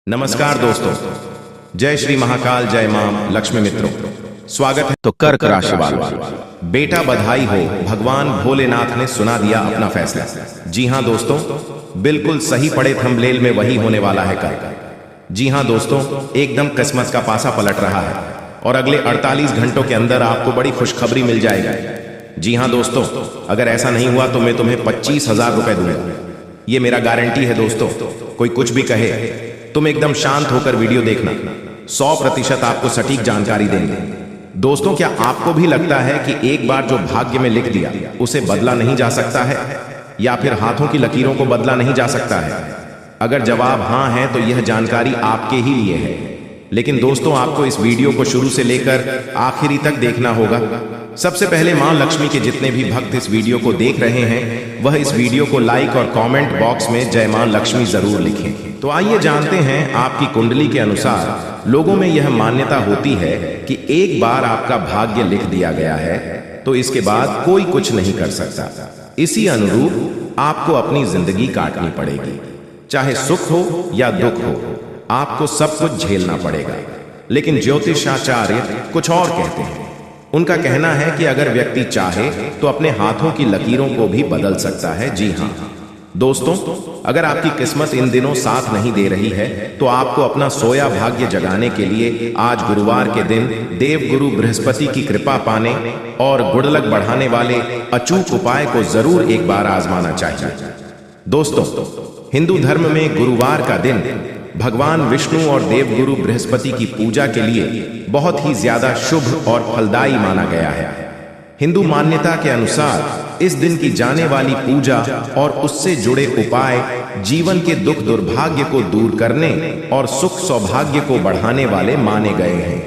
नमस्कार दोस्तों, जय श्री महाकाल, जय मां लक्ष्मी। मित्रों, स्वागत है। तो कर्क राशि वालों, बेटा बधाई हो, भगवान भोलेनाथ ने सुना दिया अपना फैसला। जी हां दोस्तों, बिल्कुल सही पड़े थंबनेल में वही होने वाला है कर्क। जी हां दोस्तों, एकदम किस्मत का पासा पलट रहा है और अगले 48 घंटों के अंदर आपको बड़ी खुशखबरी मिल जाएगी। जी हां दोस्तों, अगर ऐसा नहीं हुआ तो मैं तुम्हें 25,000 रुपए दूंगा। ये मेरा गारंटी है दोस्तों। कोई कुछ भी कहे, तुम एकदम शांत होकर वीडियो देखना, 100% आपको सटीक जानकारी देंगे। दोस्तों, क्या आपको भी लगता है कि एक बार जो भाग्य में लिख दिया उसे बदला नहीं जा सकता है, या फिर हाथों की लकीरों को बदला नहीं जा सकता है? अगर जवाब हाँ है तो यह जानकारी आपके ही लिए है। लेकिन दोस्तों, आपको इस वीडियो को शुरू से लेकर आखिरी तक देखना होगा। सबसे पहले मां लक्ष्मी के जितने भी भक्त इस वीडियो को देख रहे हैं, वह इस वीडियो को लाइक और कमेंट बॉक्स में जय मां लक्ष्मी जरूर लिखें। तो आइए जानते हैं, आपकी कुंडली के अनुसार लोगों में यह मान्यता होती है कि एक बार आपका भाग्य लिख दिया गया है तो इसके बाद कोई कुछ नहीं कर सकता। इसी अनुरूप आपको अपनी जिंदगी काटनी पड़ेगी, चाहे सुख हो या दुख हो, आपको सब कुछ झेलना पड़ेगा। लेकिन ज्योतिषाचार्य कुछ और कहते हैं। उनका कहना है कि अगर व्यक्ति चाहे तो अपने हाथों की लकीरों को भी बदल सकता है। जी हां दोस्तों, अगर आपकी किस्मत इन दिनों साथ नहीं दे रही है तो आपको अपना सोया भाग्य जगाने के लिए आज गुरुवार के दिन देव गुरु बृहस्पति की कृपा पाने और गुडलक बढ़ाने वाले अचूक उपाय को जरूर एक बार आजमाना चाहिए। दोस्तों, हिंदू धर्म में गुरुवार का दिन भगवान विष्णु और देवगुरु बृहस्पति की पूजा के लिए बहुत ही ज्यादा शुभ और फलदायी माना गया है। हिंदू मान्यता के अनुसार इस दिन की जाने वाली पूजा और उससे जुड़े उपाय जीवन के दुख दुर्भाग्य को दूर करने और सुख सौभाग्य को बढ़ाने वाले माने गए हैं।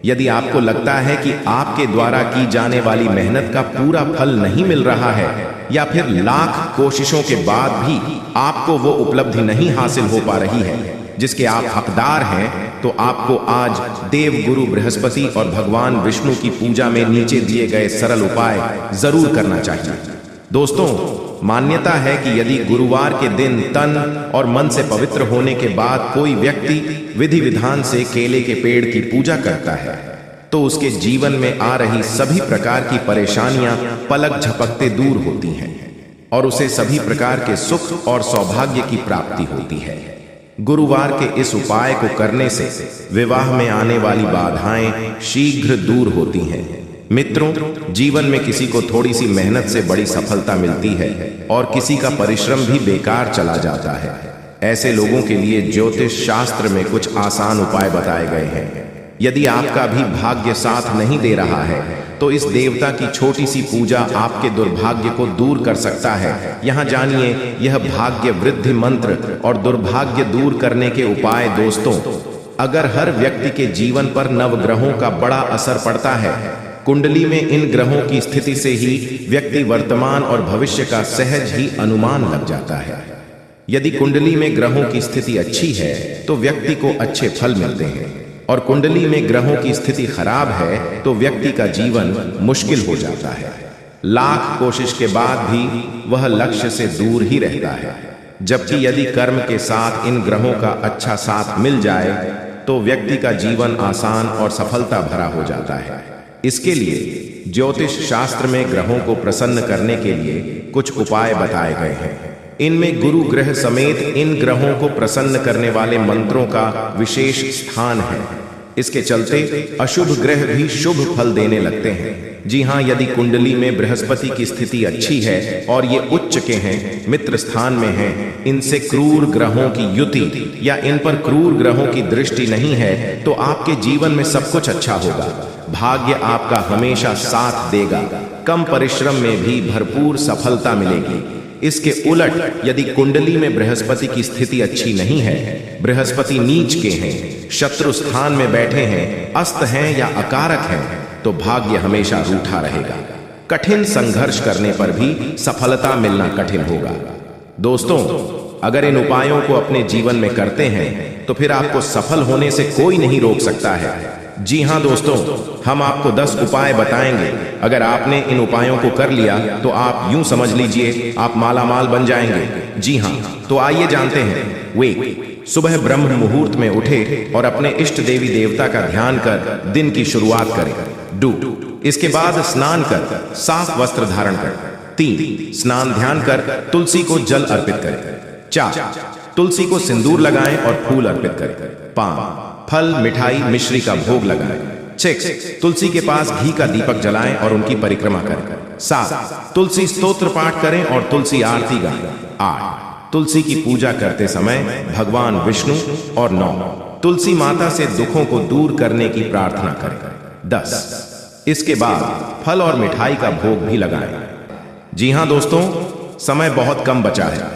यदि आपको लगता है कि आपके द्वारा की जाने वाली मेहनत का पूरा फल नहीं मिल रहा है, या फिर लाख कोशिशों के बाद भी आपको वो उपलब्धि नहीं हासिल हो पा रही है जिसके आप हकदार हैं, तो आपको आज देव गुरु बृहस्पति और भगवान विष्णु की पूजा में नीचे दिए गए सरल उपाय जरूर करना चाहिए। दोस्तों, मान्यता है कि यदि गुरुवार के दिन तन और मन से पवित्र होने के बाद कोई व्यक्ति विधि विधान से केले के पेड़ की पूजा करता है तो उसके जीवन में आ रही सभी प्रकार की परेशानियां पलक झपकते दूर होती हैं और उसे सभी प्रकार के सुख और सौभाग्य की प्राप्ति होती है। गुरुवार के इस उपाय को करने से विवाह में आने वाली बाधाएं शीघ्र दूर होती हैं। मित्रों, जीवन में किसी को थोड़ी सी मेहनत से बड़ी सफलता मिलती है और किसी का परिश्रम भी बेकार चला जाता है। ऐसे लोगों के लिए ज्योतिष शास्त्र में कुछ आसान उपाय बताए गए हैं। यदि आपका भी भाग्य साथ नहीं दे रहा है तो इस देवता की छोटी सी पूजा आपके दुर्भाग्य को दूर कर सकता है। यहाँ जानिए यह भाग्य वृद्धि मंत्र और दुर्भाग्य दूर करने के उपाय। दोस्तों, अगर हर व्यक्ति के जीवन पर नवग्रहों का बड़ा असर पड़ता है, कुंडली में इन ग्रहों की स्थिति से ही व्यक्ति वर्तमान और भविष्य का सहज ही अनुमान लग जाता है। यदि कुंडली में ग्रहों की स्थिति अच्छी है तो व्यक्ति को अच्छे फल मिलते हैं, और कुंडली में ग्रहों की स्थिति खराब है तो व्यक्ति का जीवन मुश्किल हो जाता है। लाख कोशिश के बाद भी वह लक्ष्य से दूर ही रहता है। जबकि यदि कर्म के साथ इन ग्रहों का अच्छा साथ मिल जाए तो व्यक्ति का जीवन आसान और सफलता भरा हो जाता है। इसके लिए ज्योतिष शास्त्र में ग्रहों को प्रसन्न करने के लिए कुछ उपाय बताए गए हैं। इनमें गुरु ग्रह समेत इन ग्रहों को प्रसन्न करने वाले मंत्रों का विशेष स्थान है। इसके चलते अशुभ ग्रह भी शुभ फल देने लगते हैं। जी हां, यदि कुंडली में बृहस्पति की स्थिति अच्छी है और ये उच्च के हैं, मित्र स्थान में हैं, इनसे क्रूर ग्रहों की युति या इन पर क्रूर ग्रहों की दृष्टि नहीं है तो आपके जीवन में सब कुछ अच्छा होगा। भाग्य आपका हमेशा साथ देगा, कम परिश्रम में भी भरपूर सफलता मिलेगी। इसके उलट यदि कुंडली में बृहस्पति की स्थिति अच्छी नहीं है, बृहस्पति नीच के हैं, शत्रु स्थान में बैठे हैं, अस्त हैं या अकारक हैं, तो भाग्य हमेशा रूठा रहेगा। कठिन संघर्ष करने पर भी सफलता मिलना कठिन होगा। दोस्तों, अगर इन उपायों को अपने जीवन में करते हैं तो फिर आपको सफल होने से कोई नहीं रोक सकता है। जी हां दोस्तों, हम आपको 10 उपाय बताएंगे। अगर आपने इन उपायों को कर लिया तो आप यूं समझ लीजिए आप मालामाल बन जाएंगे। जी हां, तो आइए जानते हैं वे सुबह ब्रह्म मुहूर्त में उठे और अपने इष्ट देवी देवता का ध्यान कर दिन की शुरुआत करें। 2 इसके बाद स्नान कर साफ वस्त्र धारण कर। 3 स्नान ध्यान कर तुलसी को जल अर्पित करें। 4 तुलसी को सिंदूर लगाएं और फूल अर्पित करें। 5 फल मिठाई मिश्री का भोग लगाएं। 6 तुलसी के पास घी का दीपक जलाएं और उनकी परिक्रमा करें। 7 तुलसी स्तोत्र पाठ करें और तुलसी आरती गाएं। 8 तुलसी की पूजा करते समय भगवान विष्णु और 9 तुलसी माता से दुखों को दूर करने की प्रार्थना करें। 10 इसके बाद फल और मिठाई का भोग भी लगाएं। जी हां दोस्तों, समय बहुत कम बचा है।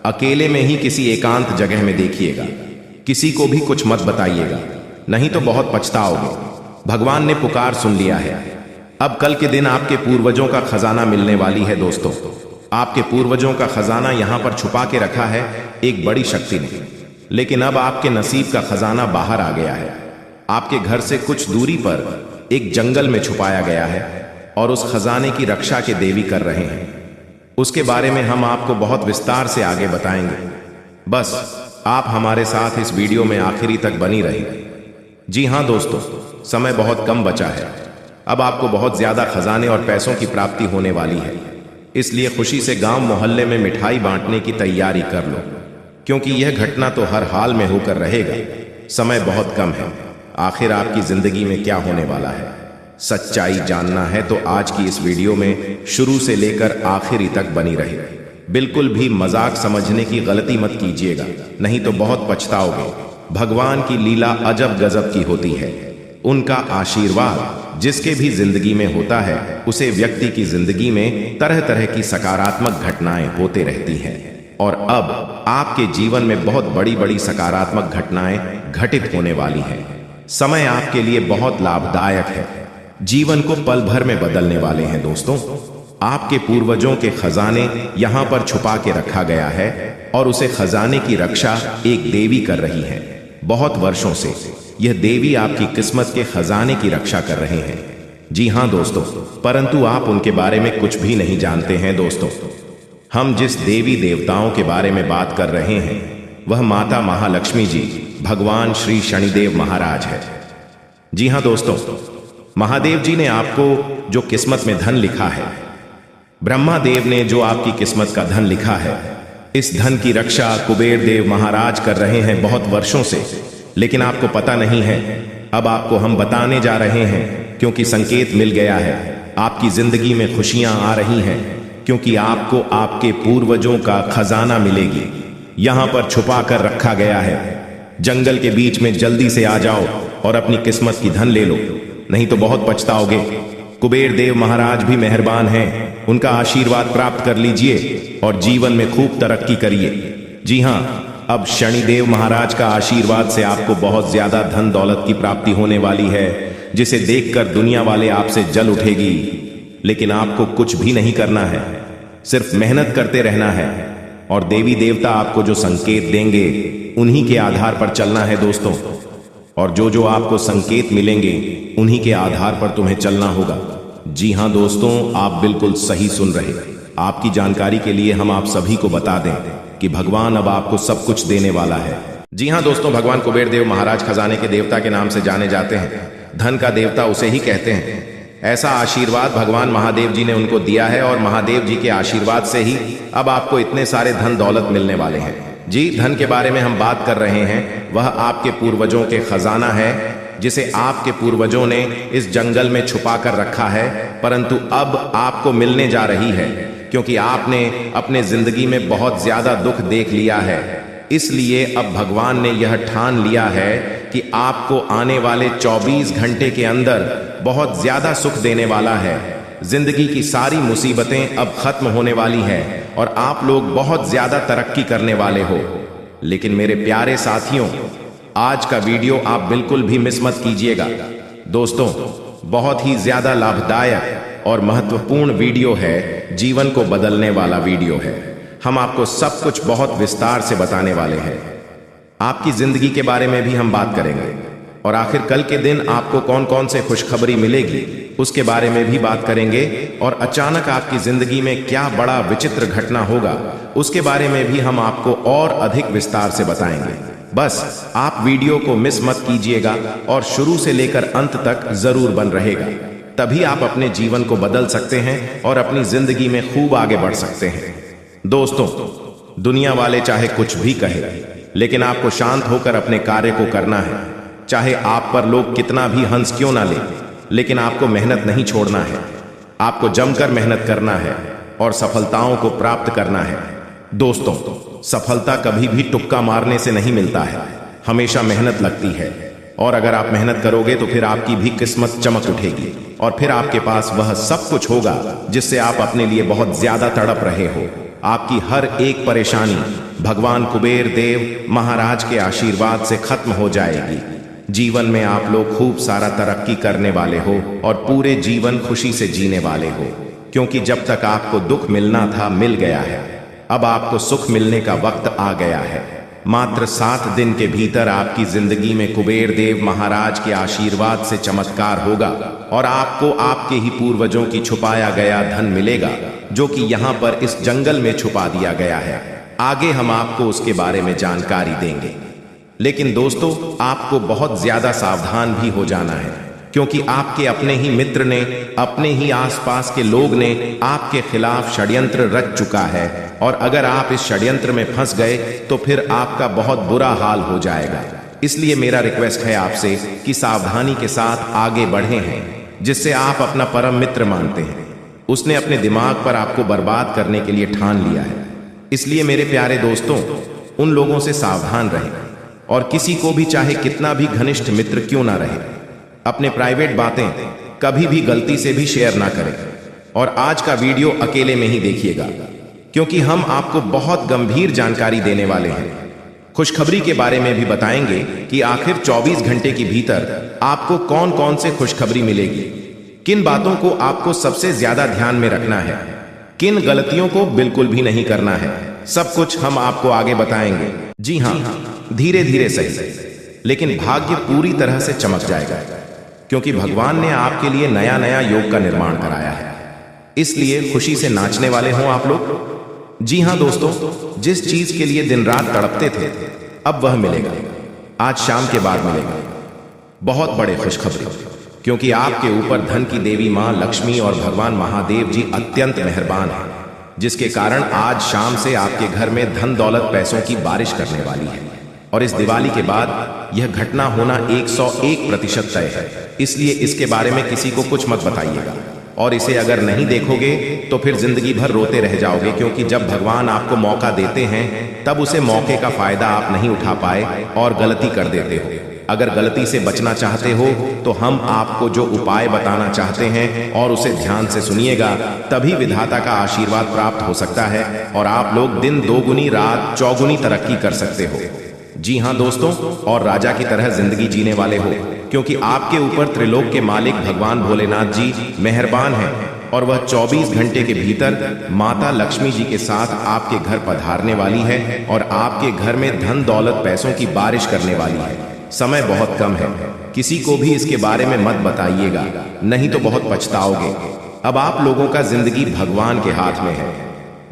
अकेले में ही किसी एकांत जगह में देखिएगा, किसी को भी कुछ मत बताइएगा, नहीं तो बहुत पछताओगे। भगवान ने पुकार सुन लिया है। अब कल के दिन आपके पूर्वजों का खजाना मिलने वाली है दोस्तों। आपके पूर्वजों का खजाना यहां पर छुपा के रखा है एक बड़ी शक्ति ने, लेकिन अब आपके नसीब का खजाना बाहर आ गया है। आपके घर से कुछ दूरी पर एक जंगल में छुपाया गया है और उस खजाने की रक्षा के देवी कर रहे हैं। उसके बारे में हम आपको बहुत विस्तार से आगे बताएंगे। बस आप हमारे साथ इस वीडियो में आखिरी तक बनी रही। जी हां दोस्तों, समय बहुत कम बचा है। अब आपको बहुत ज्यादा खजाने और पैसों की प्राप्ति होने वाली है, इसलिए खुशी से गांव मोहल्ले में मिठाई बांटने की तैयारी कर लो, क्योंकि यह घटना तो हर हाल में होकर रहेगा। समय बहुत कम है। आखिर आपकी जिंदगी में क्या होने वाला है, सच्चाई जानना है तो आज की इस वीडियो में शुरू से लेकर आखिरी तक बनी रहे। बिल्कुल भी मजाक समझने की गलती मत कीजिएगा, नहीं तो बहुत पछताओगे। भगवान की लीला अजब गजब की होती है। उनका आशीर्वाद जिसके भी जिंदगी में होता है, उसे व्यक्ति की जिंदगी में तरह तरह की सकारात्मक घटनाएं होते रहती हैं। और अब आपके जीवन में बहुत बड़ी बड़ी सकारात्मक घटनाएं घटित होने वाली हैं। समय आपके लिए बहुत लाभदायक है, जीवन को पल भर में बदलने वाले हैं दोस्तों। आपके पूर्वजों के खजाने यहां पर छुपा के रखा गया है और उसे खजाने की रक्षा एक देवी कर रही है। बहुत वर्षों से यह देवी आपकी किस्मत के खजाने की रक्षा कर रहे हैं। जी हां दोस्तों, परंतु आप उनके बारे में कुछ भी नहीं जानते हैं दोस्तों। हम जिस देवी देवताओं के बारे में बात कर रहे हैं वह माता महालक्ष्मी जी, भगवान श्री शनिदेव महाराज है। जी हां दोस्तों, महादेव जी ने आपको जो किस्मत में धन लिखा है, ब्रह्मा देव ने जो आपकी किस्मत का धन लिखा है, इस धन की रक्षा कुबेर देव महाराज कर रहे हैं बहुत वर्षों से, लेकिन आपको पता नहीं है। अब आपको हम बताने जा रहे हैं, क्योंकि संकेत मिल गया है। आपकी जिंदगी में खुशियां आ रही हैं, क्योंकि आपको आपके पूर्वजों का खजाना मिलेगी। यहां पर छुपा कर रखा गया है। जंगल के बीच में जल्दी से आ जाओ और अपनी किस्मत की धन ले लो, नहीं तो बहुत पछताओगे। कुबेर देव महाराज भी मेहरबान हैं, उनका आशीर्वाद प्राप्त कर लीजिए और जीवन में खूब तरक्की करिए। जी हां, अब शनिदेव महाराज का आशीर्वाद से आपको बहुत ज्यादा धन दौलत की प्राप्ति होने वाली है, जिसे देखकर दुनिया वाले आपसे जल उठेगी। लेकिन आपको कुछ भी नहीं करना है, सिर्फ मेहनत करते रहना है और देवी देवता आपको जो संकेत देंगे उन्हीं के आधार पर चलना है दोस्तों। और जो जो आपको संकेत मिलेंगे उन्हीं के आधार पर तुम्हें चलना होगा। जी हां दोस्तों, आप बिल्कुल सही सुन रहे। आपकी जानकारी के लिए हम आप सभी को बता दें कि भगवान अब आपको सब कुछ देने वाला है। जी हां दोस्तों, भगवान कुबेर देव महाराज खजाने के देवता के नाम से जाने जाते हैं। धन का देवता उसे ही कहते हैं। ऐसा आशीर्वाद भगवान महादेव जी ने उनको दिया है और महादेव जी के आशीर्वाद से ही अब आपको इतने सारे धन दौलत मिलने वाले हैं। जी, धन के बारे में हम बात कर रहे हैं, वह आपके पूर्वजों के खजाना है, जिसे आपके पूर्वजों ने इस जंगल में छुपा कर रखा है, परंतु अब आपको मिलने जा रही है, क्योंकि आपने अपने जिंदगी में बहुत ज्यादा दुख देख लिया है। इसलिए अब भगवान ने यह ठान लिया है कि आपको आने वाले 24 घंटे के अंदर बहुत ज्यादा सुख देने वाला है। जिंदगी की सारी मुसीबतें अब खत्म होने वाली हैं और आप लोग बहुत ज्यादा तरक्की करने वाले हो। लेकिन मेरे प्यारे साथियों, आज का वीडियो आप बिल्कुल भी मिस मत कीजिएगा दोस्तों। बहुत ही ज्यादा लाभदायक और महत्वपूर्ण वीडियो है, जीवन को बदलने वाला वीडियो है। हम आपको सब कुछ बहुत विस्तार से बताने वाले हैं। आपकी जिंदगी के बारे में भी हम बात करेंगे और आखिर कल के दिन आपको कौन कौन से खुशखबरी मिलेगी उसके बारे में भी बात करेंगे। और अचानक आपकी जिंदगी में क्या बड़ा विचित्र घटना होगा उसके बारे में भी हम आपको और अधिक विस्तार से बताएंगे। बस आप वीडियो को मिस मत कीजिएगा और शुरू से लेकर अंत तक जरूर बन रहेगा। तभी आप अपने जीवन को बदल सकते हैं और अपनी जिंदगी में खूब आगे बढ़ सकते हैं। दोस्तों, दुनिया वाले चाहे कुछ भी कहे, लेकिन आपको शांत होकर अपने कार्य को करना है। चाहे आप पर लोग कितना भी हंस क्यों ना ले, लेकिन आपको मेहनत नहीं छोड़ना है। आपको जमकर मेहनत करना है और सफलताओं को प्राप्त करना है। दोस्तों, सफलता कभी भी तुक्का मारने से नहीं मिलता है, हमेशा मेहनत लगती है। और अगर आप मेहनत करोगे तो फिर आपकी भी किस्मत चमक उठेगी और फिर आपके पास वह सब कुछ होगा जिससे आप अपने लिए बहुत ज्यादा तड़प रहे हो। आपकी हर एक परेशानी भगवान कुबेर देव महाराज के आशीर्वाद से खत्म हो जाएगी। जीवन में आप लोग खूब सारा तरक्की करने वाले हो और पूरे जीवन खुशी से जीने वाले हो, क्योंकि जब तक आपको दुख मिलना था मिल गया है। अब आपको सुख मिलने का वक्त आ गया है। मात्र 7 दिन के भीतर आपकी जिंदगी में कुबेर देव महाराज के आशीर्वाद से चमत्कार होगा और आपको आपके ही पूर्वजों की छुपाया गया धन मिलेगा, जो कि यहाँ पर इस जंगल में छुपा दिया गया है। आगे हम आपको उसके बारे में जानकारी देंगे। लेकिन दोस्तों, आपको बहुत ज्यादा सावधान भी हो जाना है, क्योंकि आपके अपने ही मित्र ने, अपने ही आसपास के लोग ने आपके खिलाफ षड्यंत्र रच चुका है और अगर आप इस षड्यंत्र में फंस गए तो फिर आपका बहुत बुरा हाल हो जाएगा। इसलिए मेरा रिक्वेस्ट है आपसे कि सावधानी के साथ आगे बढ़े हैं, जिससे आप अपना परम मित्र मानते हैं। उसने अपने दिमाग पर आपको बर्बाद करने के लिए ठान लिया है। इसलिए मेरे प्यारे दोस्तों, उन लोगों से सावधान रहें और किसी को भी, चाहे कितना भी घनिष्ठ मित्र क्यों ना रहे, अपने प्राइवेट बातें कभी भी गलती से भी शेयर ना करें। और आज का वीडियो अकेले में ही देखिएगा, क्योंकि हम आपको बहुत गंभीर जानकारी देने वाले हैं। खुशखबरी के बारे में भी बताएंगे कि आखिर 24 घंटे के भीतर आपको कौन कौन से खुशखबरी मिलेगी, किन बातों को आपको सबसे ज्यादा ध्यान में रखना है, किन गलतियों को बिल्कुल भी नहीं करना है। सब कुछ हम आपको आगे बताएंगे। जी हाँ, धीरे धीरे सही, लेकिन भाग्य पूरी तरह से चमक जाएगा, क्योंकि भगवान ने आपके लिए नया नया योग का निर्माण कराया है। इसलिए खुशी से नाचने वाले हों आप लोग। जी हाँ दोस्तों, जिस चीज के लिए दिन रात तड़पते थे, अब वह मिलेगा। आज शाम के बाद मिलेगा। बहुत बड़े खुशखबरी, क्योंकि आपके ऊपर धन की देवी मां लक्ष्मी और भगवान महादेव जी अत्यंत मेहरबान हैं, जिसके कारण आज शाम से आपके घर में धन दौलत पैसों की बारिश करने वाली है। और इस दिवाली के बाद यह घटना होना 101% तय है। इसलिए इसके बारे में किसी को कुछ मत बताइएगा, और इसे अगर नहीं देखोगे तो फिर जिंदगी भर रोते रह जाओगे, क्योंकि जब भगवान आपको मौका देते हैं तब उसे मौके का फायदा आप नहीं उठा पाए और गलती कर देते हो। अगर गलती से बचना चाहते हो तो हम आपको जो उपाय बताना चाहते हैं और उसे ध्यान से सुनिएगा, तभी विधाता का आशीर्वाद प्राप्त हो सकता है और आप लोग दिन दोगुनी रात चौगुनी तरक्की कर सकते हो। जी हाँ दोस्तों, और राजा की तरह जिंदगी जीने वाले हो, क्योंकि आपके ऊपर त्रिलोक के मालिक भगवान भोलेनाथ जी मेहरबान हैं और वह 24 घंटे के भीतर माता लक्ष्मी जी के साथ आपके घर पधारने वाली है और आपके घर में धन दौलत पैसों की बारिश करने वाली है। समय बहुत कम है, किसी को भी इसके बारे में मत बताइएगा, नहीं तो बहुत पछताओगे। अब आप लोगों का जिंदगी भगवान के हाथ में है।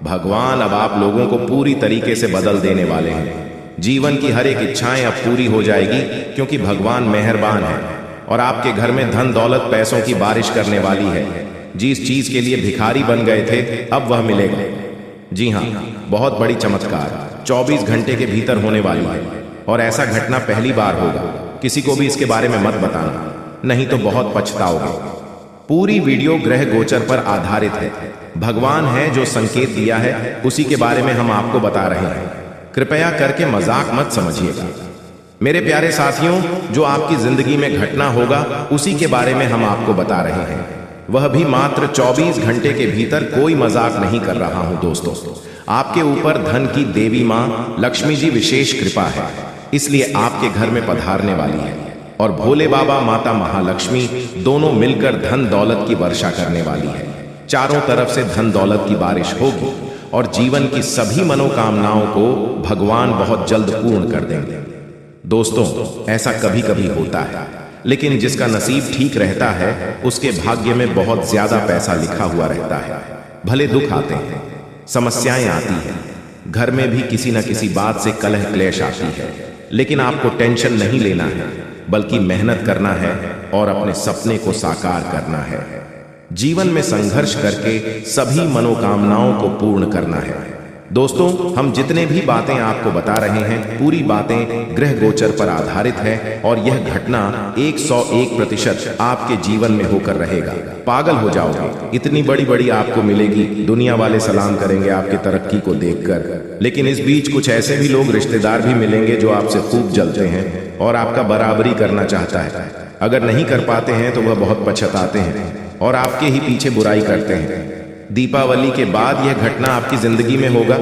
भगवान अब आप लोगों को पूरी तरीके से बदल देने वाले हैं। जीवन की हर एक इच्छाएं अब पूरी हो जाएगी, क्योंकि भगवान मेहरबान है और आपके घर में धन दौलत पैसों की बारिश करने वाली है। जिस चीज के लिए भिखारी बन गए थे, अब वह मिलेगा। जी हाँ, बहुत बड़ी चमत्कार 24 घंटे के भीतर होने वाली है और ऐसा घटना पहली बार होगा। किसी को भी इसके बारे में मत बताना, नहीं तो बहुत पछताओगे। पूरी वीडियो ग्रह गोचर पर आधारित है। भगवान है जो संकेत दिया है, उसी के बारे में हम आपको बता रहे हैं। कृपया करके मजाक मत समझिएगा। मेरे प्यारे साथियों, जो आपकी जिंदगी में घटना होगा उसी के बारे में हम आपको बता रहे हैं, वह भी मात्र 24 घंटे के भीतर। कोई मजाक नहीं कर रहा हूं दोस्तों। आपके ऊपर धन की देवी मां लक्ष्मी जी विशेष कृपा है, इसलिए आपके घर में पधारने वाली है और भोले बाबा माता महालक्ष्मी दोनों मिलकर धन दौलत की वर्षा करने वाली है। चारों तरफ से धन दौलत की बारिश होगी और जीवन की सभी मनोकामनाओं को भगवान बहुत जल्द पूर्ण कर देंगे। दोस्तों, ऐसा कभी कभी होता है, लेकिन जिसका नसीब ठीक रहता है उसके भाग्य में बहुत ज्यादा पैसा लिखा हुआ रहता है। भले दुख आते हैं, समस्याएं आती हैं, घर में भी किसी न किसी बात से कलह क्लेश आती है, लेकिन आपको टेंशन नहीं लेना है, बल्कि मेहनत करना है और अपने सपने को साकार करना है। जीवन में संघर्ष करके सभी मनोकामनाओं को पूर्ण करना है। दोस्तों, हम जितने भी बातें आपको बता रहे हैं, पूरी बातें ग्रह गोचर पर आधारित है और यह घटना 101% आपके जीवन में होकर रहेगा। पागल हो जाओगे, इतनी बड़ी बड़ी आपको मिलेगी, दुनिया वाले सलाम करेंगे आपकी तरक्की को देखकर। लेकिन इस बीच कुछ ऐसे भी लोग, रिश्तेदार भी मिलेंगे जो आपसे खूब जलते हैं और आपका बराबरी करना चाहता है। अगर नहीं कर पाते हैं तो वह बहुत पछताते हैं और आपके ही पीछे बुराई करते हैं। दीपावली के बाद यह घटना आपकी जिंदगी में होगा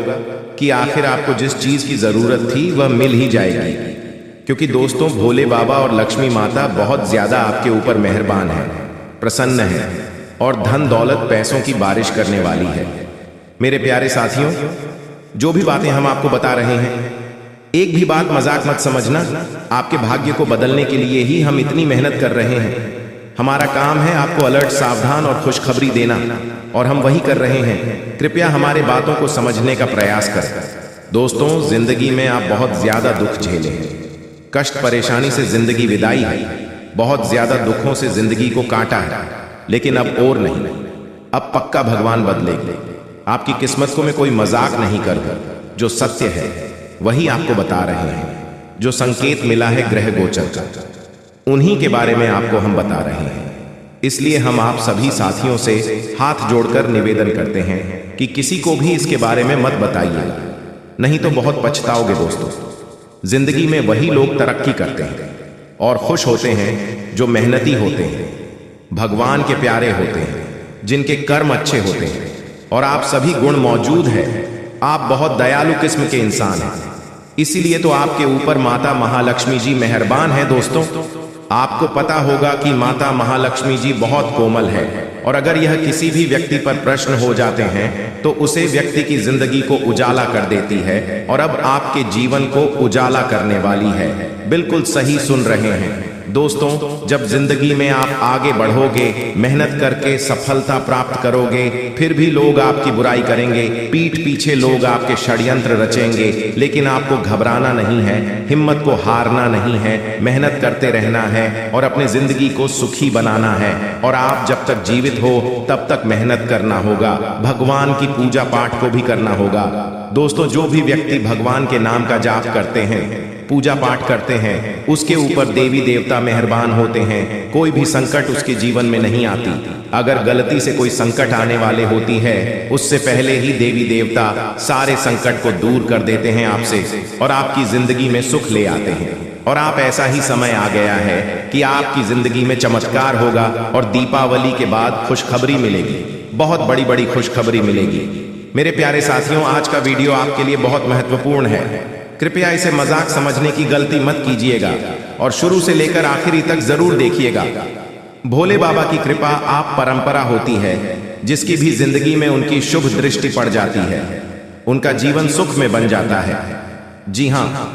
कि आखिर आपको जिस चीज की जरूरत थी वह मिल ही जाएगी, क्योंकि दोस्तों भोले बाबा और लक्ष्मी माता बहुत ज्यादा आपके ऊपर मेहरबान है, प्रसन्न है और धन दौलत पैसों की बारिश करने वाली है। मेरे प्यारे साथियों, जो भी बातें हम आपको बता रहे हैं, एक भी बात मजाक मत समझना। आपके भाग्य को बदलने के लिए ही हम इतनी मेहनत कर रहे हैं। हमारा काम है आपको अलर्ट, सावधान और खुशखबरी देना, और हम वही कर रहे हैं। कृपया हमारे बातों को समझने का प्रयास करें। दोस्तों, जिंदगी में आप बहुत ज्यादा दुख झेले हैं, कष्ट परेशानी से जिंदगी विदाई है, बहुत ज्यादा दुखों से जिंदगी को काटा है, लेकिन अब और नहीं, अब पक्का भगवान बदलेंगे। आपकी किस्मत को मैं कोई मजाक नहीं करूंगा, जो सत्य है वही आपको बता रहे हैं। जो संकेत मिला है ग्रह गोचर का, उन्हीं के बारे में आपको हम बता रहे हैं। इसलिए हम आप सभी साथियों से हाथ जोड़कर निवेदन करते हैं कि किसी को भी इसके बारे में मत बताइए, नहीं तो बहुत पछताओगे। दोस्तों, जिंदगी में वही लोग तरक्की करते हैं और खुश होते हैं जो मेहनती होते हैं, भगवान के प्यारे होते हैं, जिनके कर्म अच्छे होते हैं, और आप सभी गुण मौजूद है। आप बहुत दयालु किस्म के इंसान हैं, इसीलिए तो आपके ऊपर माता महालक्ष्मी जी मेहरबान है। दोस्तों, आपको पता होगा कि माता महालक्ष्मी जी बहुत कोमल है, और अगर यह किसी भी व्यक्ति पर प्रश्न हो जाते हैं तो उसे व्यक्ति की जिंदगी को उजाला कर देती है, और अब आपके जीवन को उजाला करने वाली है। बिल्कुल सही सुन रहे हैं दोस्तों। जब जिंदगी में आप आगे बढ़ोगे, मेहनत करके सफलता प्राप्त करोगे, फिर भी लोग आपकी बुराई करेंगे, पीठ पीछे लोग आपके षड्यंत्र रचेंगे, लेकिन आपको घबराना नहीं है, हिम्मत को हारना नहीं है, मेहनत करते रहना है और अपनी जिंदगी को सुखी बनाना है। और आप जब तक जीवित हो तब तक मेहनत करना होगा, भगवान की पूजा पाठ को भी करना होगा। दोस्तों, जो भी व्यक्ति भगवान के नाम का जाप करते हैं, पूजा पाठ करते हैं, उसके ऊपर देवी देवता मेहरबान होते हैं, कोई भी संकट उसके जीवन में नहीं आती। अगर गलती से कोई संकट आने वाले होती है, उससे पहले ही देवी देवता सारे संकट को दूर कर देते हैं आपसे, और आपकी जिंदगी में सुख ले आते हैं। और आप ऐसा ही समय आ गया है कि आपकी जिंदगी में चमत्कार होगा, और दीपावली के बाद खुशखबरी मिलेगी, बहुत बड़ी बड़ी खुशखबरी मिलेगी। मेरे प्यारे साथियों, आज का वीडियो आपके लिए बहुत महत्वपूर्ण है। कृपया इसे मजाक समझने की गलती मत कीजिएगा और शुरू से लेकर आखिरी तक जरूर देखिएगा। भोले बाबा की कृपा आप परंपरा होती है, जिसकी भी जिंदगी में उनकी शुभ दृष्टि पड़ जाती है, उनका जीवन सुख में बन जाता है। जी हाँ,